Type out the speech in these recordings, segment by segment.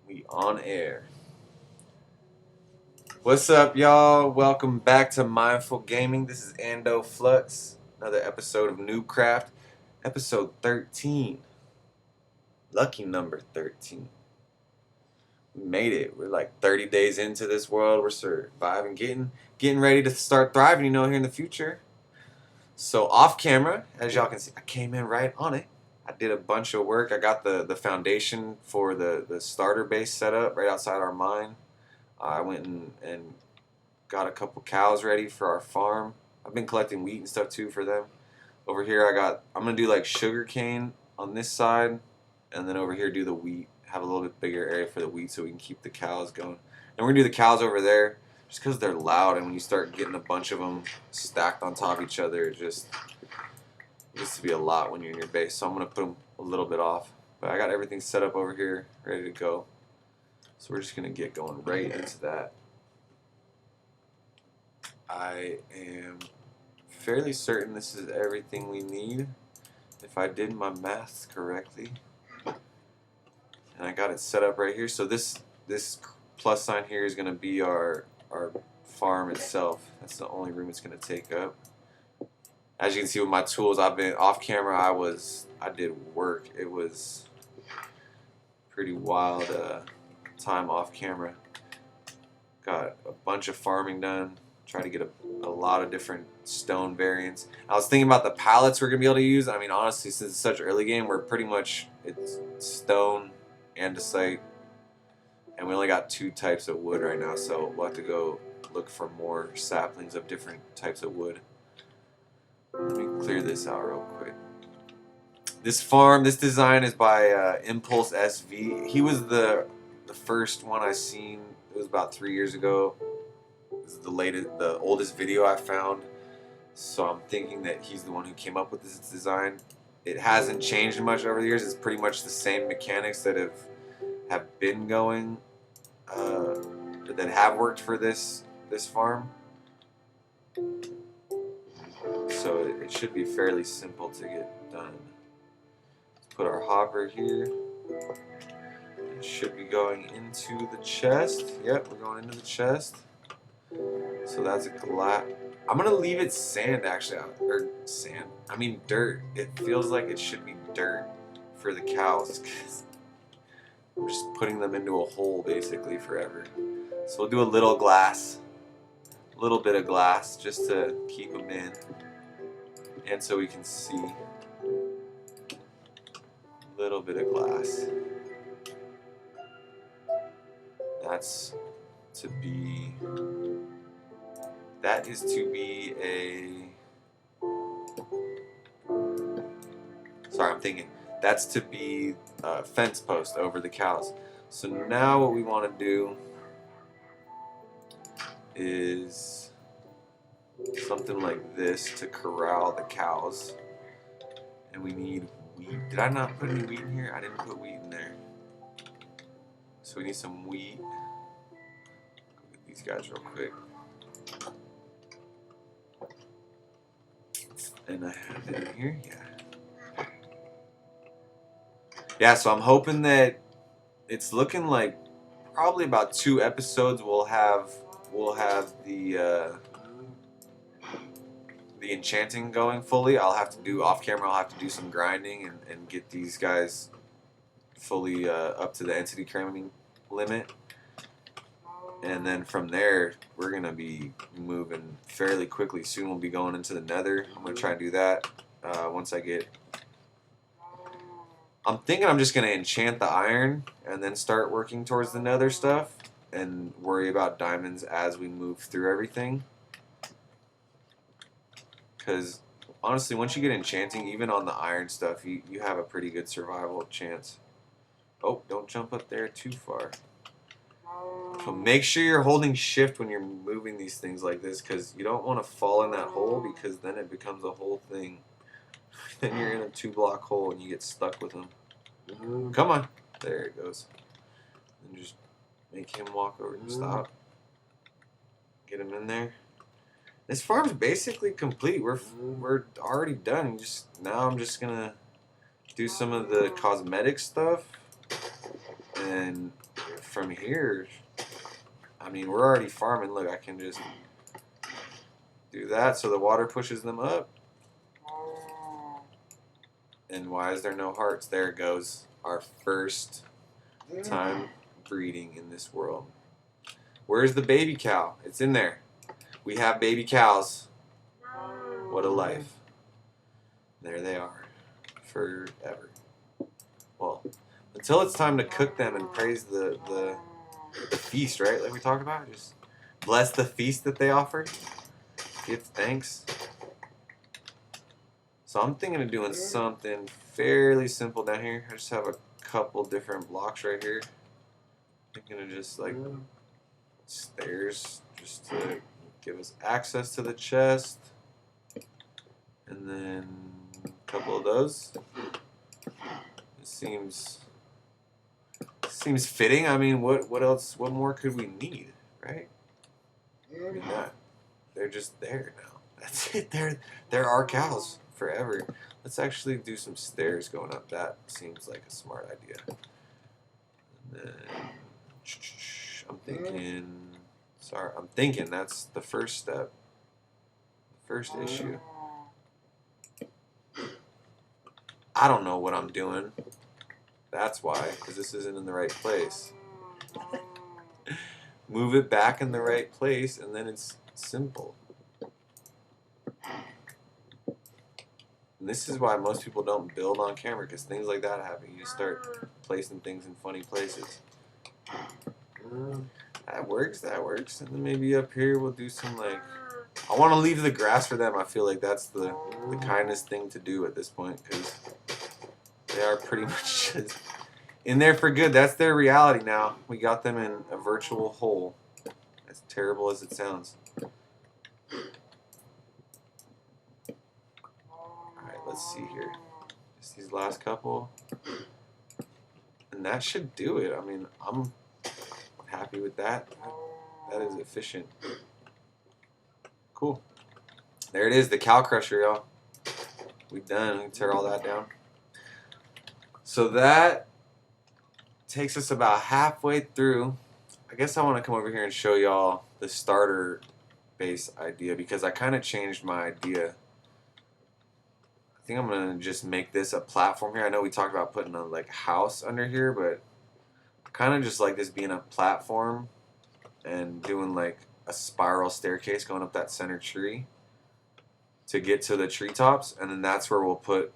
We on air. What's up, y'all? Welcome back to Mindful Gaming. This is Ando Flux. Another episode of NoobCraft. Episode 13. Lucky number 13. We made it. We're like 30 days into this world. We're surviving, getting ready to start thriving, here in the future. So off camera, as y'all can see, I came in right on it. I did a bunch of work. I got the foundation for the starter base set up right outside our mine. I went and got a couple cows ready for our farm. I've been collecting wheat and stuff too for them. Over here I'm gonna do like sugar cane on this side, and then over here do the wheat. Have a little bit bigger area for the wheat so we can keep the cows going. And we're gonna do the cows over there just because they're loud, and when you start getting a bunch of them stacked on top of each other, it used to be a lot when you're in your base. So I'm gonna put them a little bit off. But I got everything set up over here, ready to go. So we're just gonna get going right into that. I am fairly certain this is everything we need, if I did my maths correctly. And I got it set up right here. So this plus sign here is gonna be our farm itself. That's the only room it's gonna take up. As you can see with my tools, I've been off camera. I did work. It was pretty wild time off camera. Got a bunch of farming done. Tried to get a lot of different stone variants. I was thinking about the pallets we're gonna be able to use. I mean, honestly, since it's such an early game, we're pretty much it's stone, andesite, and we only got 2 types of wood right now. So we'll have to go look for more saplings of different types of wood. Let me clear this out real quick. This design is by Impulse SV. He was the first one I seen. It was about 3 years ago. This is the oldest video I found. So I'm thinking that he's the one who came up with this design. It hasn't changed much over the years. It's pretty much the same mechanics that have been going, that have worked for this farm. So it should be fairly simple to get done. Let's put our hopper here. It should be going into the chest. Yep, we're going into the chest. So that's a glass. I'm gonna leave it sand actually, or sand. I mean dirt. It feels like it should be dirt for the cows because we're just putting them into a hole basically forever. So we'll do a little glass, a little bit of glass just to keep them in, and so we can see. A little bit of glass. That's to be. That is to be a. Sorry, I'm thinking. That's to be a fence post over the cows. So now what we want to do is something like this to corral the cows. And we need wheat. Did I not put any wheat in here? I didn't put wheat in there. So we need some wheat. Go get these guys real quick. And I have it in here, yeah. Yeah, so I'm hoping that it's looking like probably about 2 episodes we'll have the enchanting going fully. I'll have to do off camera. I'll have to do some grinding and get these guys fully up to the entity cramming limit. And then from there, we're going to be moving fairly quickly. Soon we'll be going into the nether. I'm going to try and do that once I get... I'm thinking I'm just going to enchant the iron and then start working towards the nether stuff and worry about diamonds as we move through everything. Because honestly, once you get enchanting, even on the iron stuff, you have a pretty good survival chance. Oh, don't jump up there too far. So make sure you're holding shift when you're moving these things like this, because you don't want to fall in that hole, because then it becomes a whole thing. Then you're in a 2-block hole and you get stuck with them. Come on. There it goes. And just make him walk over and stop. Get him in there. This farm's basically complete. We're already done. Now I'm just gonna do some of the cosmetic stuff, and from here, I mean, we're already farming. Look, I can just do that so the water pushes them up. And why is there no hearts? There it goes. Our first time breeding in this world. Where's the baby cow? It's in there. We have baby cows. What a life. There they are. Forever. Well, until it's time to cook them and praise the feast, right? Like we talked about. Just bless the feast that they offered. Give thanks. So I'm thinking of doing something fairly simple down here. I just have a couple different blocks right here. Thinking of just like stairs just to give us access to the chest. And then a couple of those. It seems fitting. I mean, what else? What more could we need, right? I mean, they're just there now. That's it. They're our cows forever. Let's actually do some stairs going up. That seems like a smart idea. And then I'm thinking that's the first step. The first issue. I don't know what I'm doing. That's why, because this isn't in the right place. Move it back in the right place, and then it's simple. And this is why most people don't build on camera, because things like that happen. You start placing things in funny places. That works. And then maybe up here we'll do some like... I want to leave the grass for them. I feel like that's the kindest thing to do at this point, because they are pretty much just in there for good. That's their reality now. We got them in a virtual hole. As terrible as it sounds. Alright, let's see here. Just these last couple. And that should do it. I mean, I'm happy with that. That is efficient. Cool. There it is, the cow crusher, y'all. We done. We can tear all that down. So that takes us about halfway through. I guess I want to come over here and show y'all the starter base idea, because I kind of changed my idea. I think I'm going to just make this a platform here. I know we talked about putting a like house under here, but I kind of just like this being a platform and doing like a spiral staircase going up that center tree to get to the treetops, and then that's where we'll put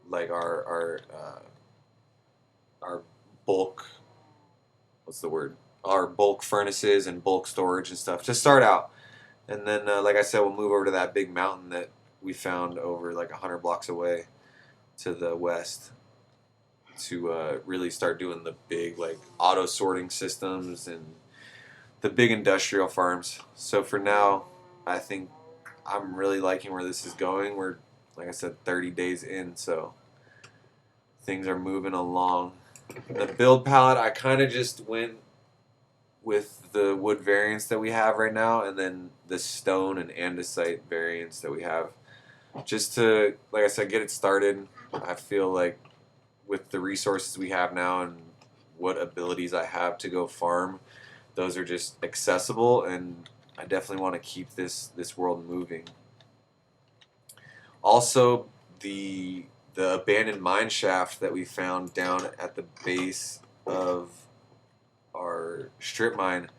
like our bulk, what's the word? Our bulk furnaces and bulk storage and stuff to start out. And then, like I said, we'll move over to that big mountain that we found over like 100 blocks away to the west to really start doing the big like auto sorting systems and the big industrial farms. So for now, I think I'm really liking where this is going. We're, like I said, 30 days in, so things are moving along. The build palette, I kind of just went with the wood variants that we have right now, and then the stone and andesite variants that we have, just to, like I said, get it started. I feel like with the resources we have now and what abilities I have to go farm, those are just accessible, and I definitely want to keep this world moving. Also, the abandoned mine shaft that we found down at the base of our strip mine,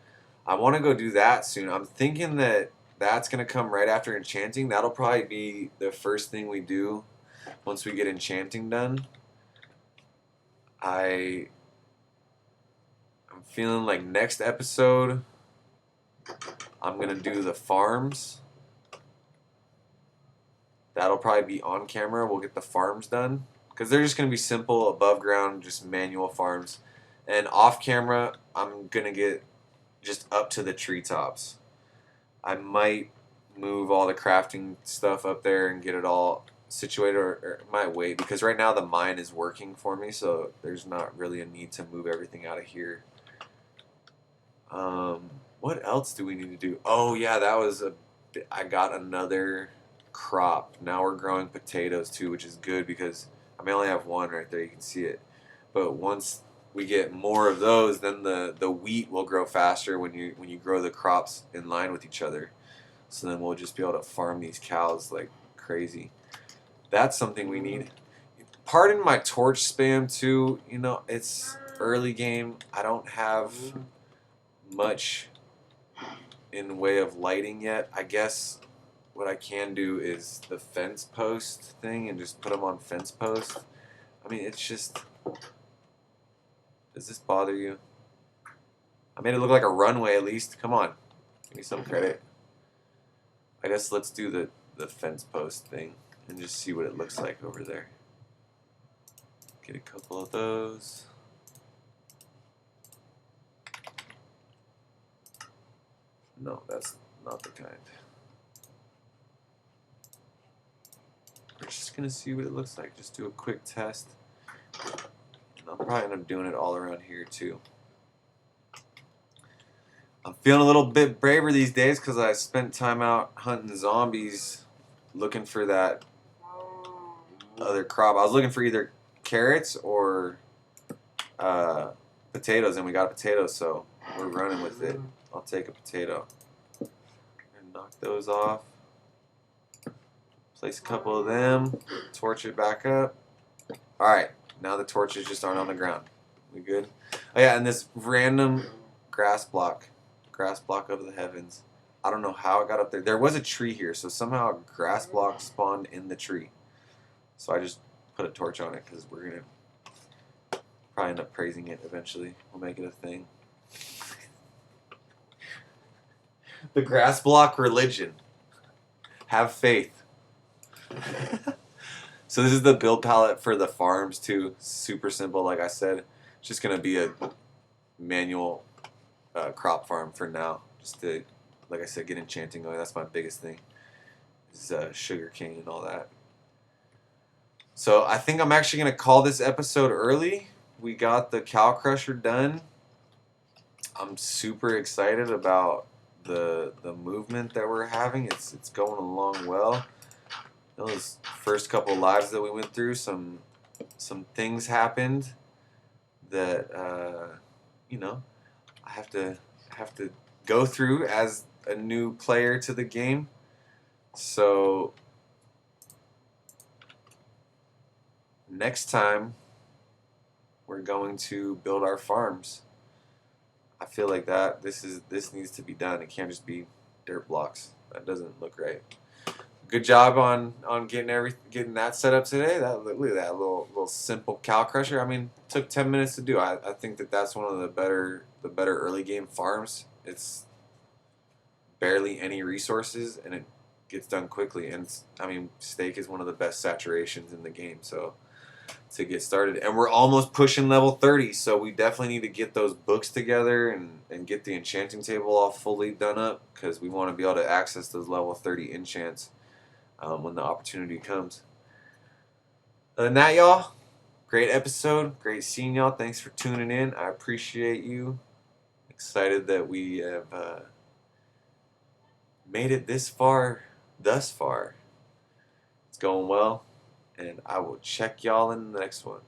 I want to go do that soon. I'm thinking that that's going to come right after enchanting. That'll probably be the first thing we do once we get enchanting done. I'm feeling like next episode I'm going to do the farms. That'll probably be on camera. We'll get the farms done, because they're just going to be simple, above ground, just manual farms. And off camera, I'm going to get just up to the treetops. I might move all the crafting stuff up there and get it all situated, or might wait, because right now the mine is working for me, so there's not really a need to move everything out of here. What else do we need to do? Oh yeah, I got another crop. Now we're growing potatoes too, which is good, because I may only have one right there, you can see it, but once we get more of those, then the wheat will grow faster when you grow the crops in line with each other. So then we'll just be able to farm these cows like crazy. That's something we need. Pardon my torch spam too. You know, it's early game. I don't have much in the way of lighting yet. I guess what I can do is the fence post thing and just put them on fence post. I mean, it's just... Does this bother you? I made it look like a runway at least. Come on. Give me some credit. I guess let's do the fence post thing and just see what it looks like over there. Get a couple of those. No, that's not the kind. We're just gonna see what it looks like. Just do a quick test. And I'll probably end up doing it all around here too. I'm feeling a little bit braver these days because I spent time out hunting zombies looking for that other crop. I was looking for either carrots or potatoes, and we got a potato, so we're running with it. I'll take a potato. And knock those off. Place a couple of them. Torch it back up. Alright, now the torches just aren't on the ground. We good? Oh yeah, and this random grass block of the heavens. I don't know how it got up there. There was a tree here, so somehow a grass block spawned in the tree. So I just put a torch on it because we're going to probably end up praising it eventually. We'll make it a thing. The grass block religion. Have faith. So this is the build palette for the farms too. Super simple, like I said. It's just going to be a manual crop farm for now. Just to, like I said, get enchanting going. That's my biggest thing. Is sugar cane and all that. So I think I'm actually going to call this episode early. We got the cow crusher done. I'm super excited about the movement that we're having. It's going along well. Those first couple lives that we went through, some things happened that you know, I have to go through as a new player to the game. So next time we're going to build our farms. I feel like this needs to be done. It can't just be dirt blocks. That doesn't look right. Good job on getting that set up today. Look at that little simple cow crusher. I mean, it took 10 minutes to do. I think that's one of the better early game farms. It's barely any resources and it gets done quickly. And I mean, steak is one of the best saturations in the game. So to get started, and we're almost pushing level 30. So we definitely need to get those books together and get the enchanting table all fully done up because we want to be able to access those level 30 enchants. When the opportunity comes. Other than that, y'all, great episode. Great seeing y'all. Thanks for tuning in. I appreciate you. Excited that we have made it thus far. It's going well. And I will check y'all in the next one.